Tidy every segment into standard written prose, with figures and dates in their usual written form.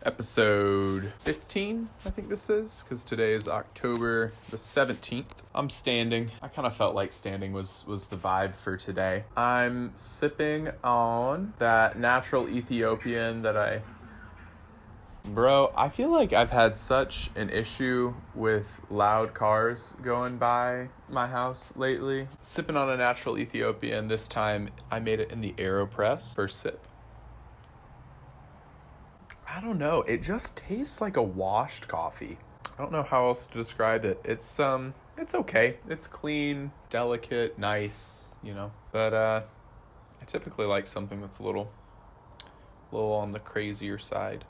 Episode 15, I think this is, because today is October the 17th. I'm standing. I kind of felt like standing was the vibe for today. I'm sipping on that natural Ethiopian that Bro, I feel like I've had such an issue with loud cars going by my house lately. Sipping on a natural Ethiopian, this time I made it in the Aeropress. First sip. I don't know, it just tastes like a washed coffee. I don't know how else to describe it. It's okay. It's clean, delicate, nice, But I typically like something that's a little on the crazier side.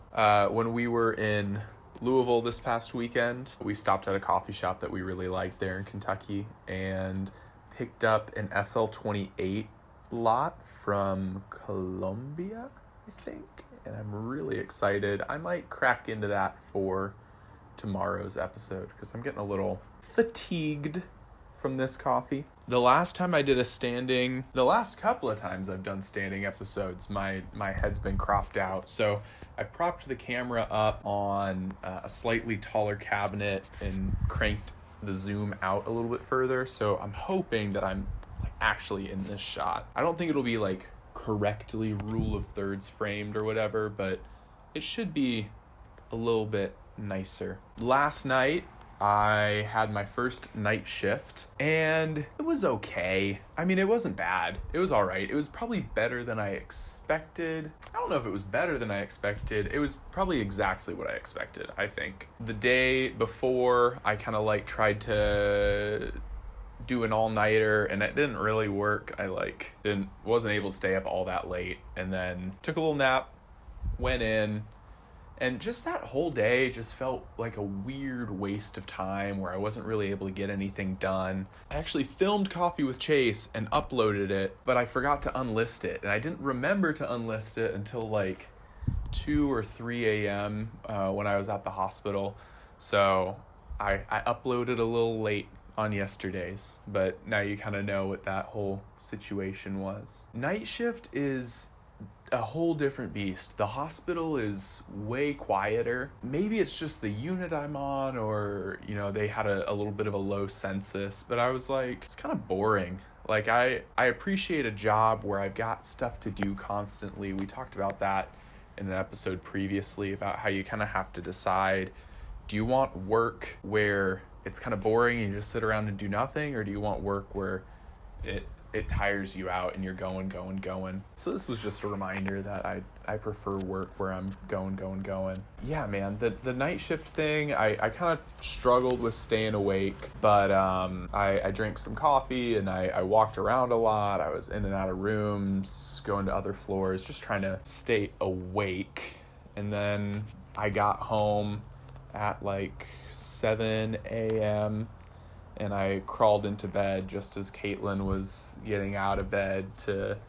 When we were in Louisville this past weekend, we stopped at a coffee shop that we really liked there in Kentucky and picked up an SL28 lot from Colombia, I think. And I'm really excited. I might crack into that for tomorrow's episode because I'm getting a little fatigued from this coffee. The last couple of times I've done standing episodes, my head's been cropped out. So I propped the camera up on a slightly taller cabinet and cranked the zoom out a little bit further. So I'm hoping that I'm actually in this shot. I don't think it'll be correctly rule of thirds framed or whatever, but it should be a little bit nicer. Last night, I had my first night shift, and it was okay. I mean, it wasn't bad. It was all right. It was probably better than I expected. I don't know if it was better than I expected. It was probably exactly what I expected, I think. The day before, I kind of tried to do an all-nighter, and it didn't really work. I wasn't able to stay up all that late, and then took a little nap, went in, and just that whole day just felt like a weird waste of time where I wasn't really able to get anything done. I actually filmed Coffee with Chase and uploaded it, but I forgot to unlist it, and I didn't remember to unlist it until 2 or 3 a.m. When I was at the hospital. So I uploaded a little late on yesterday's, but now you kind of know what that whole situation was. Night shift is a whole different beast. The hospital is way quieter. Maybe it's just the unit I'm on, or they had a little bit of a low census, but I was it's kind of boring. I appreciate a job where I've got stuff to do constantly. We talked about that in an episode previously about how you kind of have to decide, do you want work where it's kind of boring and you just sit around and do nothing, or do you want work where it tires you out and you're going. So this was just a reminder that I prefer work where I'm going. Yeah, man, the night shift thing, I kind of struggled with staying awake, but I drank some coffee and I walked around a lot. I was in and out of rooms, going to other floors, just trying to stay awake. And then I got home at 7 a.m. and I crawled into bed just as Caitlin was getting out of bed to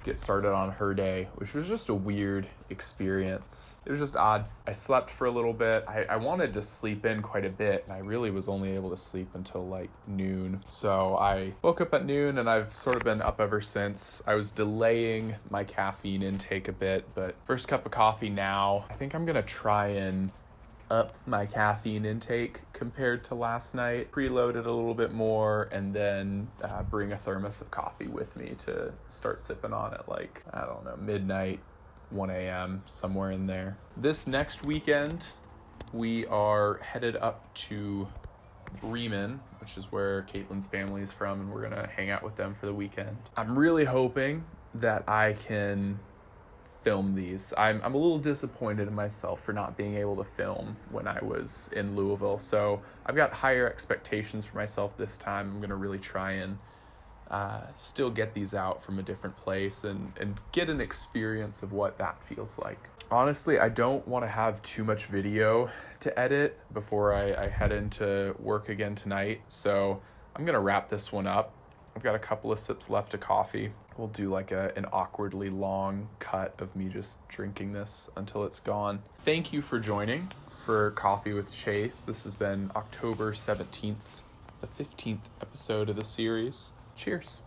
get started on her day, which was just a weird experience. It was just odd. I slept for a little bit. I wanted to sleep in quite a bit, and I really was only able to sleep until noon. So I woke up at noon, and I've sort of been up ever since. I was delaying my caffeine intake a bit, but first cup of coffee now. I think I'm gonna try and up my caffeine intake compared to last night, preload it a little bit more, and then bring a thermos of coffee with me to start sipping on at midnight, 1 a.m., somewhere in there. This next weekend, we are headed up to Bremen, which is where Caitlin's family is from, and we're gonna hang out with them for the weekend. I'm really hoping that I can film these. I'm a little disappointed in myself for not being able to film when I was in Louisville, so I've got higher expectations for myself this time. I'm gonna really try and still get these out from a different place and get an experience of what that feels like. Honestly, I don't want to have too much video to edit before I head into work again tonight, so I'm gonna wrap this one up. I've got a couple of sips left of coffee. We'll do an awkwardly long cut of me just drinking this until it's gone. Thank you for joining for Coffee with Chase. This has been October 17th, the 15th episode of the series. Cheers.